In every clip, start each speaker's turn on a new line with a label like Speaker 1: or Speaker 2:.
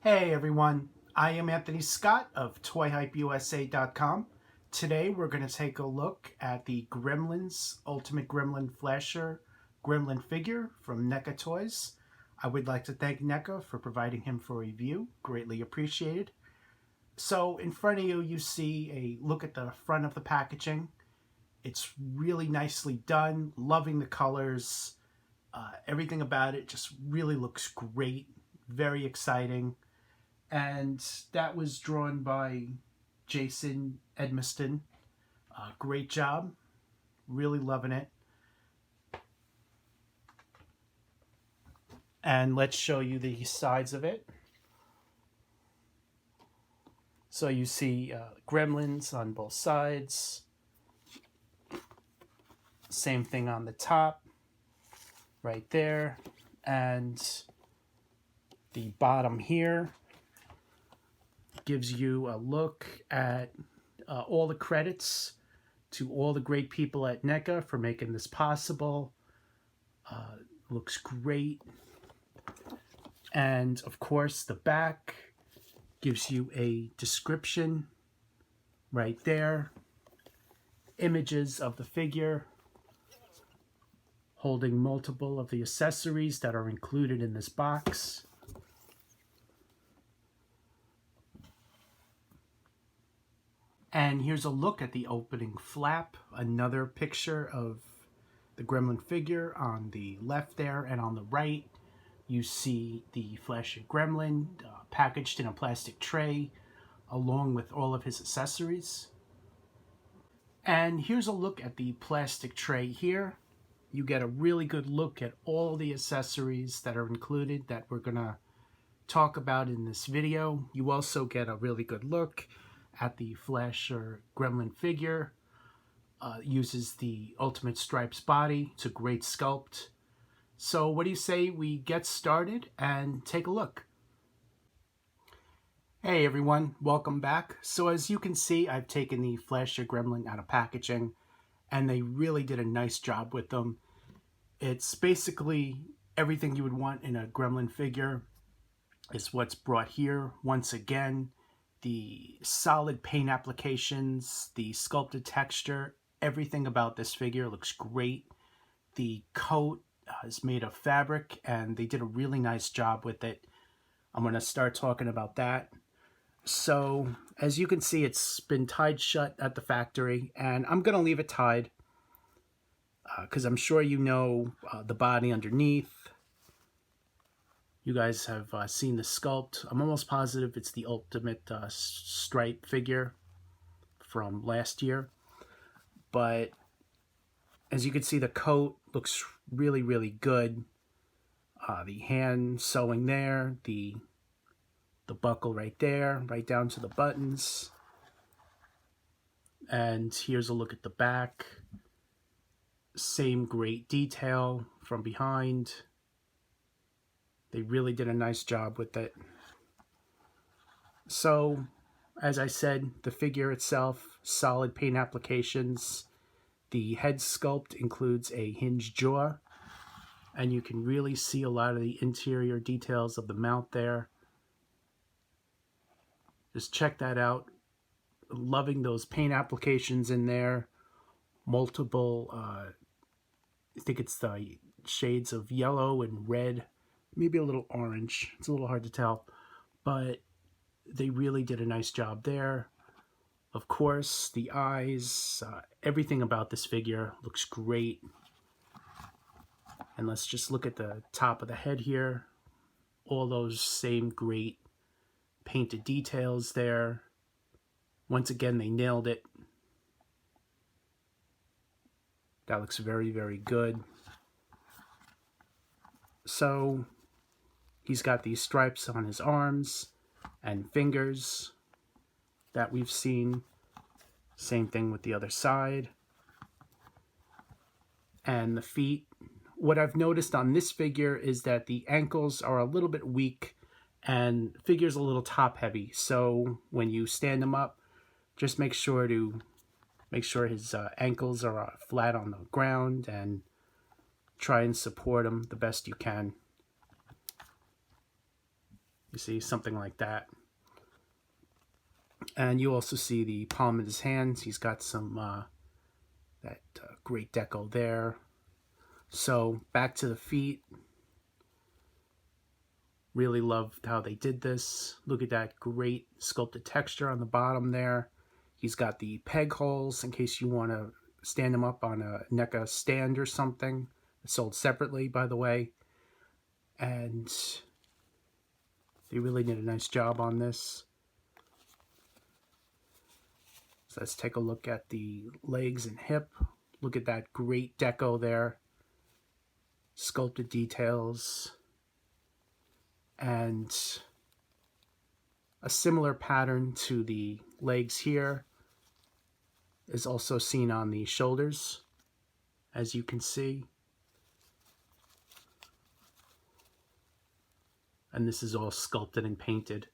Speaker 1: Hey everyone, I am Anthony Scott of ToyHypeUSA.com. Today we're going to take a look at the Gremlins Ultimate Gremlin Flasher Gremlin figure from NECA Toys. I would like to thank NECA for providing him for review, greatly appreciated. So in front of you, you see a look at the front of the packaging. It's really nicely done, loving the colors, everything about it just really looks great, very exciting. And that was drawn by Jason Edmiston. Great job. Really loving it. And let's show you the sides of it. So you see gremlins on both sides. Same thing on the top, right there. And the bottom here gives you a look at all the credits to all the great people at NECA for making this possible. Looks great. And of course the back gives you a description right there. Images of the figure holding multiple of the accessories that are included in this box. And here's a look at the opening flap, another picture of the Gremlin figure on the left there, and on the right you see the Flasher Gremlin packaged in a plastic tray along with all of his accessories. And here's a look at the plastic tray here. You get a really good look at all the accessories that are included that we're gonna talk about in this video. You also get a really good look at the Flasher Gremlin figure. Uses the Ultimate Stripes body. It's a great sculpt. So what do you say we get started and take a look? Hey everyone, welcome back. So as you can see, I've taken the Flasher Gremlin out of packaging and they really did a nice job with them. It's basically everything you would want in a Gremlin figure is what's brought here. Once again, the solid paint applications, the sculpted texture, everything about this figure looks great. The coat is made of fabric and they did a really nice job with it. I'm going to start talking about that. So as you can see, it's been tied shut at the factory and I'm going to leave it tied because I'm sure you know the body underneath. You guys have seen the sculpt. I'm almost positive it's the Ultimate Stripe figure from last year. But as you can see, the coat looks really, really good. The hand sewing there, the buckle right there, right down to the buttons. And here's a look at the back. Same great detail from behind. They really did a nice job with it. So, as I said, the figure itself, solid paint applications. The head sculpt includes a hinged jaw, and you can really see a lot of the interior details of the mount there. Just check that out. Loving those paint applications in there. Multiple, I think it's the shades of yellow and red. Maybe a little orange. It's a little hard to tell, but they really did a nice job there. Of course, the eyes, everything about this figure looks great. And let's just look at the top of the head here. All those same great painted details there. Once again, they nailed it. That looks very, very good. So he's got these stripes on his arms and fingers that we've seen. Same thing with the other side. And the feet. What I've noticed on this figure is that the ankles are a little bit weak and the figure's a little top heavy. So when you stand him up, just make sure his ankles are flat on the ground and try and support him the best you can. You see, something like that. And you also see the palm of his hands. He's got some that great deco there. So back to the feet. Really loved how they did this. Look at that great sculpted texture on the bottom there. He's got the peg holes in case you want to stand him up on a NECA stand or something. It's sold separately, by the way. And they really did a nice job on this. So let's take a look at the legs and hip. Look at that great deco there. Sculpted details. And a similar pattern to the legs here is also seen on the shoulders, as you can see. And this is all sculpted and painted.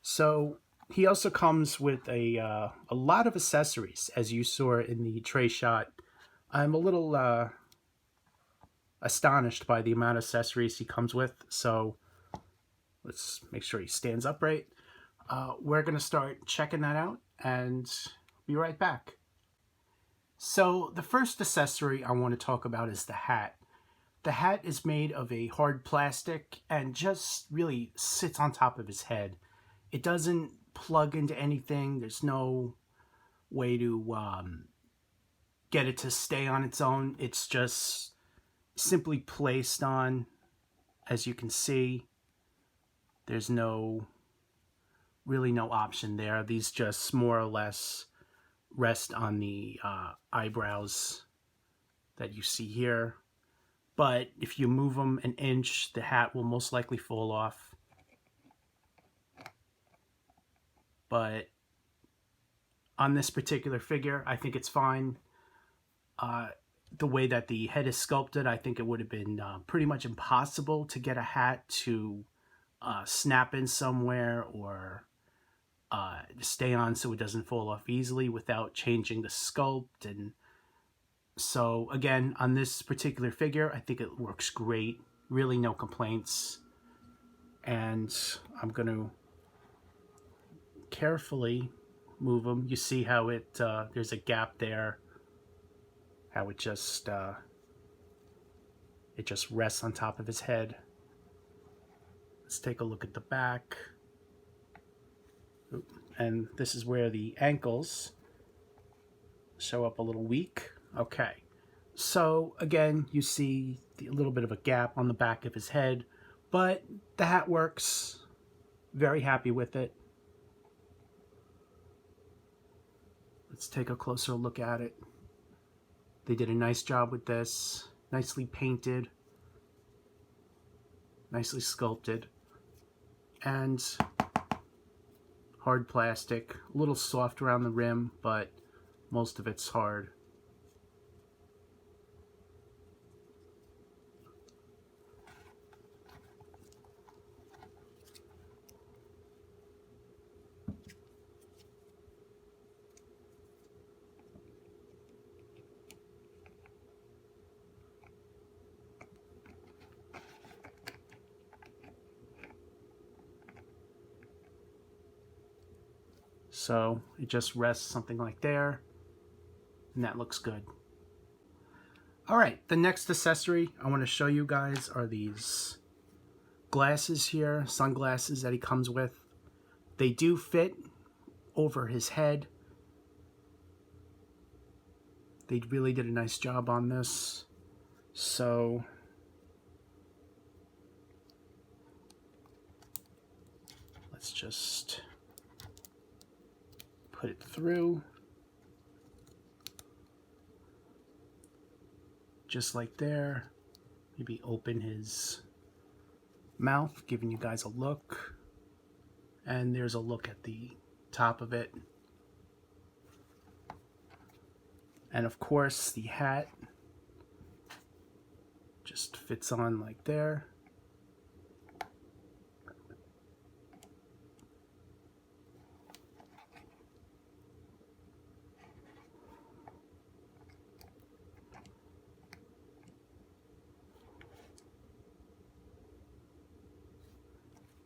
Speaker 1: So he also comes with a lot of accessories, as you saw in the tray shot. I'm a little astonished by the amount of accessories he comes with. So let's make sure he stands upright. We're going to start checking that out and be right back. So the first accessory I want to talk about is the hat. The hat is made of a hard plastic and just really sits on top of his head. It doesn't plug into anything. There's no way to get it to stay on its own. It's just simply placed on, as you can see. There's really no option there. These just more or less rest on the eyebrows that you see here. But if you move them an inch, the hat will most likely fall off. But on this particular figure, I think it's fine. The way that the head is sculpted, I think it would have been pretty much impossible to get a hat to snap in somewhere or stay on so it doesn't fall off easily without changing the sculpt. And so again, on this particular figure, I think it works great. Really no complaints. And I'm going to carefully move him. You see how there's a gap there. How it just rests on top of his head. Let's take a look at the back. And this is where the ankles show up a little weak. Okay, so again, you see a little bit of a gap on the back of his head, but the hat works. Very happy with it. Let's take a closer look at it. They did a nice job with this. Nicely painted. Nicely sculpted. And hard plastic. A little soft around the rim, but most of it's hard. So it just rests something like there, and that looks good. All right, the next accessory I want to show you guys are these glasses here, sunglasses that he comes with. They do fit over his head. They really did a nice job on this. So let's just put it through. Just like there. Maybe open his mouth, giving you guys a look. And there's a look at the top of it. And of course, the hat just fits on like there.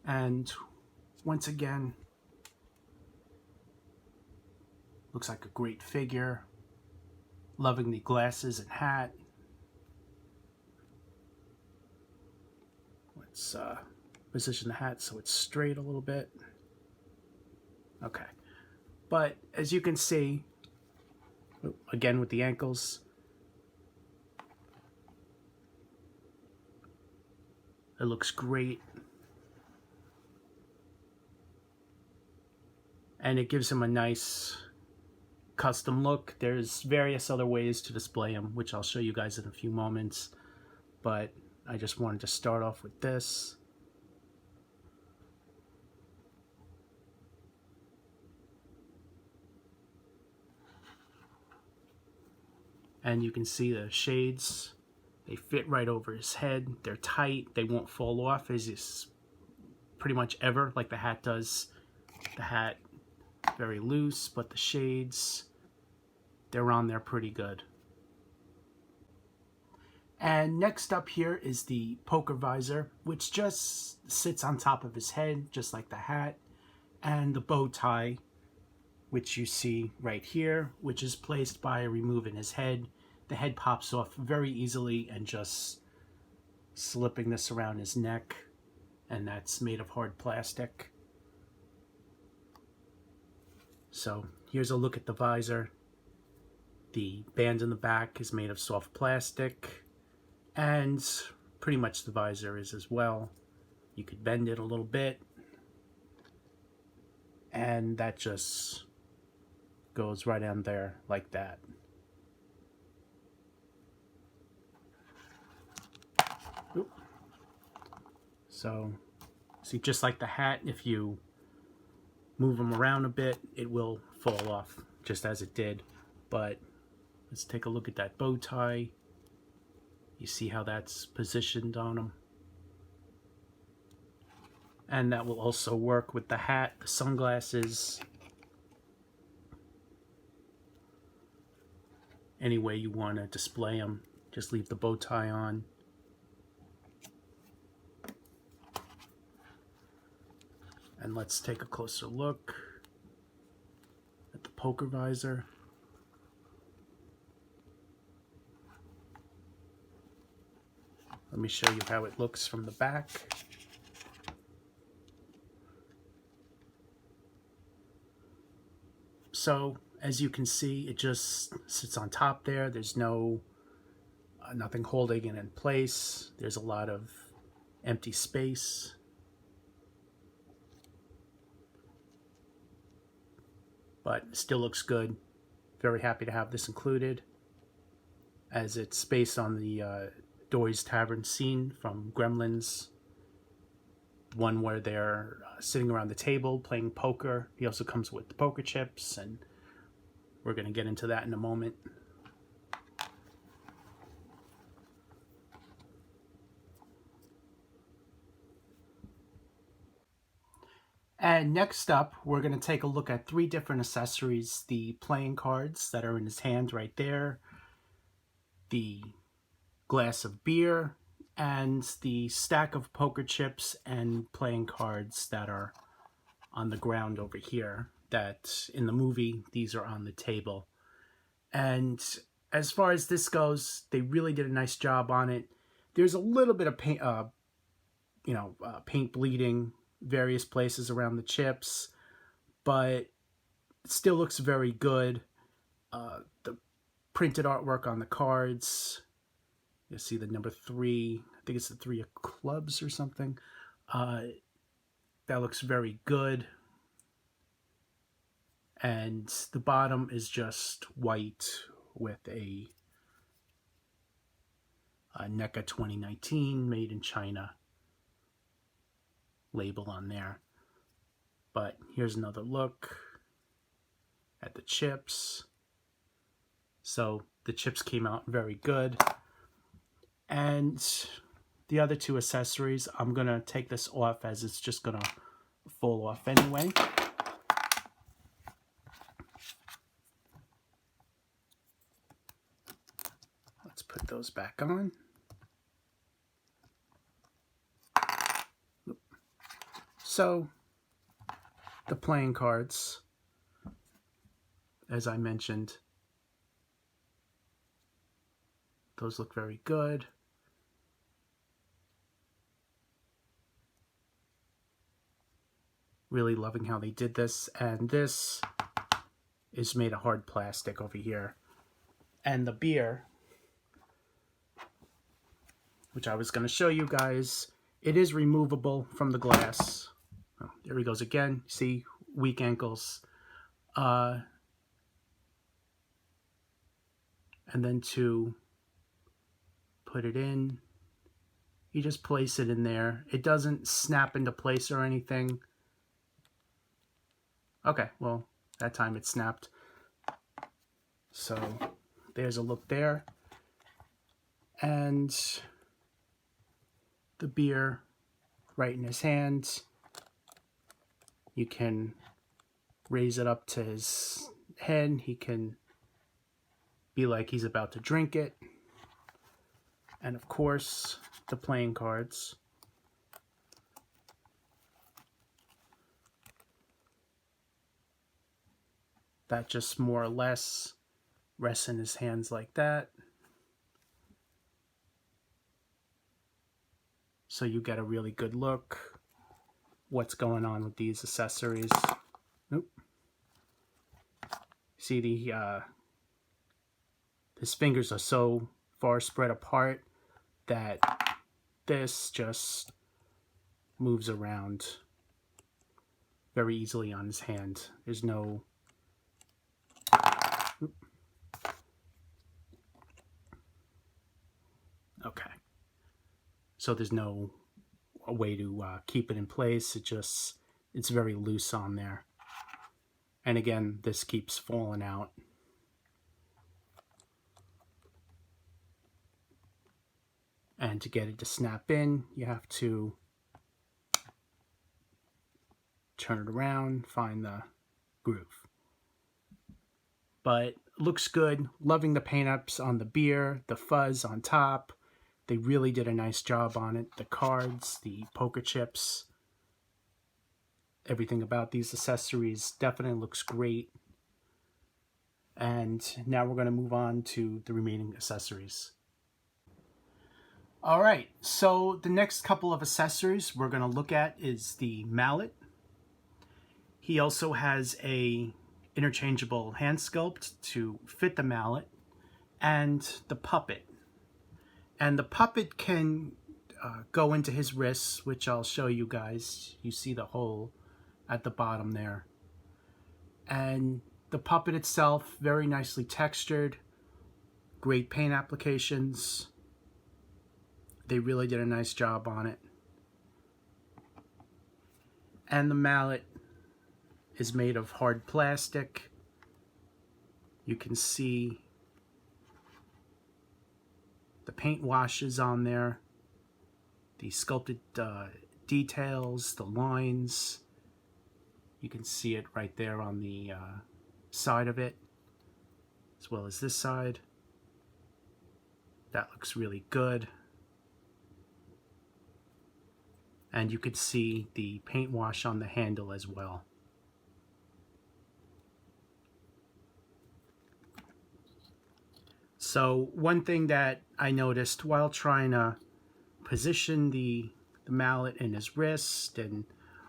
Speaker 1: And once again, looks like a great figure. Loving the glasses and hat. Let's position the hat so it's straight a little bit. Okay. But as you can see, again with the ankles, it looks great. And it gives him a nice custom look. There's various other ways to display him, which I'll show you guys in a few moments. But I just wanted to start off with this. And you can see the shades. They fit right over his head. They're tight. They won't fall off as is pretty much ever, like the hat does. The hat very loose, but the shades, they're on there pretty good. And next up here is the poker visor, which just sits on top of his head, just like the hat, and the bow tie, which you see right here, which is placed by removing his head. The head pops off very easily and just slipping this around his neck, and that's made of hard plastic. So here's a look at the visor. The band in the back is made of soft plastic, and pretty much the visor is as well. You could bend it a little bit, and that just goes right on there like that. Oop. So see, just like the hat, if you move them around a bit, it will fall off just as it did. But let's take a look at that bow tie. You see how that's positioned on him. And that will also work with the hat, the sunglasses, any way you want to display them. Just leave the bow tie on. And let's take a closer look at the poker visor. Let me show you how it looks from the back. So as you can see, it just sits on top there. There's no nothing holding it in place. There's a lot of empty space. But it still looks good. Very happy to have this included, as it's based on the Doy's Tavern scene from Gremlins. One where they're sitting around the table playing poker. He also comes with the poker chips, and we're going to get into that in a moment. And next up, we're going to take a look at 3 different accessories. The playing cards that are in his hand right there, the glass of beer, and the stack of poker chips and playing cards that are on the ground over here. That in the movie, these are on the table. And as far as this goes, they really did a nice job on it. There's a little bit of paint, paint bleeding various places around the chips, but it still looks very good. The printed artwork on the cards, you see the number 3, I think it's the 3 of clubs or something. That looks very good. And the bottom is just white with a NECA 2019 made in China label on there. But here's another look at the chips. So the chips came out very good. And the other 2 accessories, I'm going to take this off as it's just going to fall off anyway. Let's put those back on. So the playing cards, as I mentioned, those look very good. Really loving how they did this. And this is made of hard plastic over here. And the beer, which I was going to show you guys, it is removable from the glass. Oh, there he goes again. See, weak ankles. And then to put it in, you just place it in there. It doesn't snap into place or anything. Okay, well, that time it snapped. So there's a look there. And the beer right in his hands. You can raise it up to his head. He can be like he's about to drink it. And of course, the playing cards. That just more or less rests in his hands like that. So you get a really good look what's going on with these accessories. Nope. See, his fingers are so far spread apart that this just moves around very easily on his hand. There's no... Okay. So there's no way to keep it in place. It's very loose on there. And again, this keeps falling out. And to get it to snap in, you have to turn it around, find the groove. But looks good. Loving the paint ups on the beer, the fuzz on top. They really did a nice job on it. The cards, the poker chips, everything about these accessories definitely looks great. And now we're going to move on to the remaining accessories. All right, so the next couple of accessories we're going to look at is the mallet. He also has a interchangeable hand sculpt to fit the mallet, and the puppet. And the puppet can go into his wrists, which I'll show you guys. You see the hole at the bottom there. And the puppet itself, very nicely textured, great paint applications. They really did a nice job on it. And the mallet is made of hard plastic. You can see the paint washes on there, the sculpted details, the lines. You can see it right there on the side of it, as well as this side. That looks really good. And you could see the paint wash on the handle as well. So one thing that I noticed while trying to position the mallet in his wrist and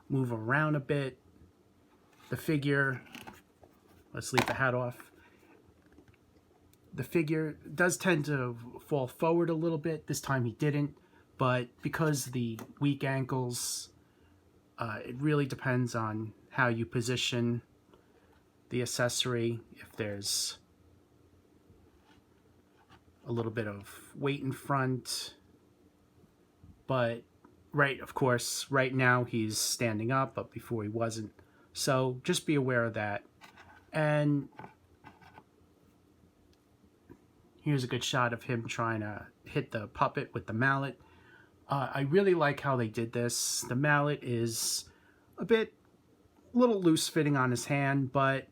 Speaker 1: move around a bit, the figure, let's leave the hat off, the figure does tend to fall forward a little bit. This time he didn't, but because the weak ankles, it really depends on how you position the accessory. If there's a little bit of weight in front, but of course, right now he's standing up, but before he wasn't. So just be aware of that. And here's a good shot of him trying to hit the puppet with the mallet. I really like how they did this. The mallet is a little loose fitting on his hand, but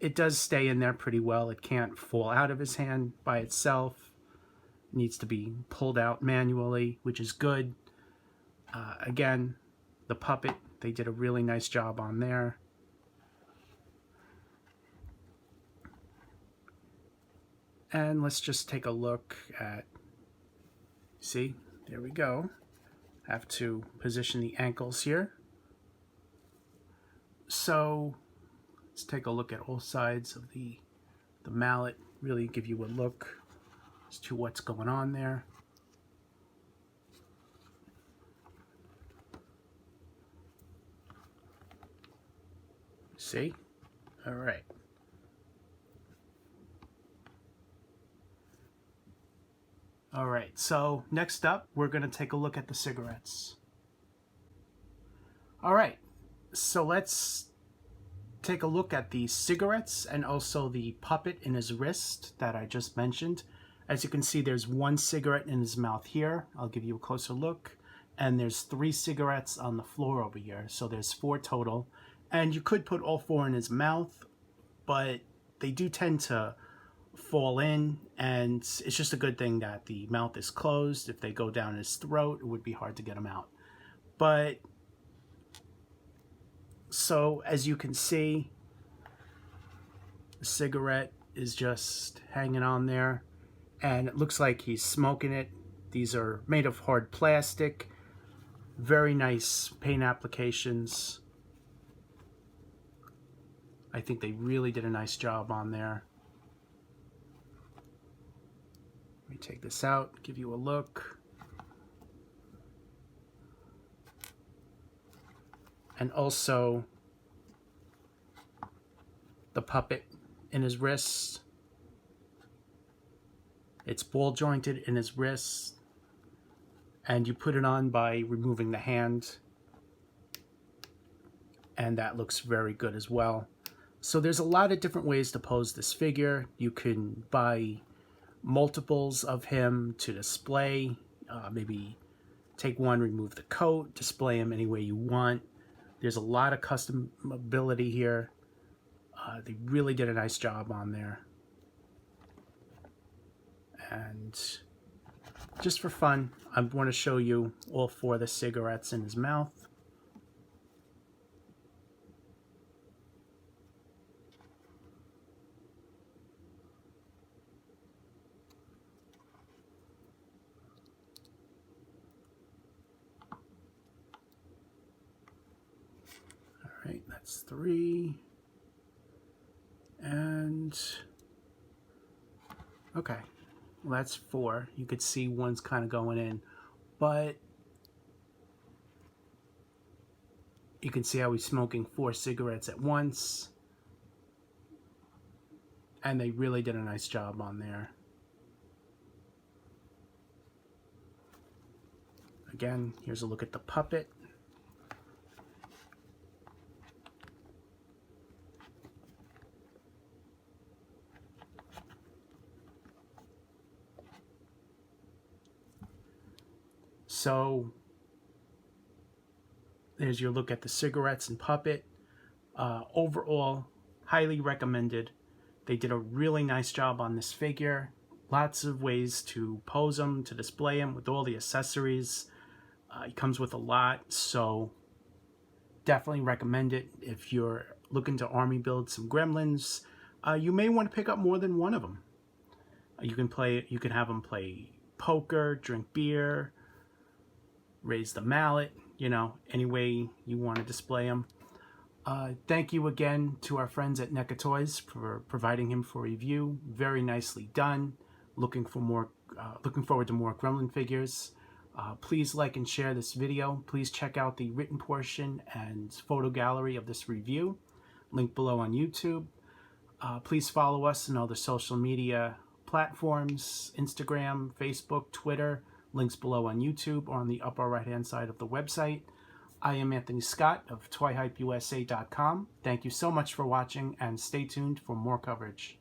Speaker 1: it does stay in there pretty well. It can't fall out of his hand by itself. It needs to be pulled out manually, which is good. Again, the puppet They did a really nice job on there. And let's just take a look at, see, there we go. Have to position the ankles here. So let's take a look at all sides of the mallet, really give you a look as to what's going on there. See? All right. All right, so next up, we're going to take a look at the cigarettes. All right, so let's take a look at the cigarettes and also the puppet in his wrist that I just mentioned. As you can see, there's one cigarette in his mouth here. I'll give you a closer look. And there's 3 cigarettes on the floor over here. So there's 4 total. And you could put all 4 in his mouth, but they do tend to fall in, and it's just a good thing that the mouth is closed. If they go down his throat, it would be hard to get them out. But so as you can see, the cigarette is just hanging on there, and it looks like he's smoking it. These are made of hard plastic. Very nice paint applications. I think they really did a nice job on there. Let me take this out, give you a look. And also the puppet in his wrist. It's ball jointed in his wrist, and you put it on by removing the hand, and that looks very good as well. So there's a lot of different ways to pose this figure. You can buy multiples of him to display, maybe take one, remove the coat, display him any way you want. There's a lot of customability here. They really did a nice job on there. And just for fun, I want to show you all 4 of the cigarettes in his mouth. Right, that's 3. And okay, well, that's 4. You could see one's kind of going in, but you can see how he's smoking 4 cigarettes at once, and they really did a nice job on there. Again, here's a look at the puppet. So there's your look at the cigarettes and puppet. Overall, highly recommended. They did a really nice job on this figure. Lots of ways to pose him, to display him with all the accessories. He comes with a lot, so definitely recommend it. If you're looking to army build some gremlins, you may want to pick up more than one of them. You can have them play poker, drink beer, raise the mallet, you know, any way you want to display them. Thank you again to our friends at NECA Toys for providing him for review. Very nicely done. Looking forward to more Gremlin figures. Please like and share this video. Please check out the written portion and photo gallery of this review. Link below on YouTube. Please follow us on all the social media platforms, Instagram, Facebook, Twitter. Links below on YouTube or on the upper right hand side of the website. I am Anthony Scott of ToyHypeUSA.com. Thank you so much for watching, and stay tuned for more coverage.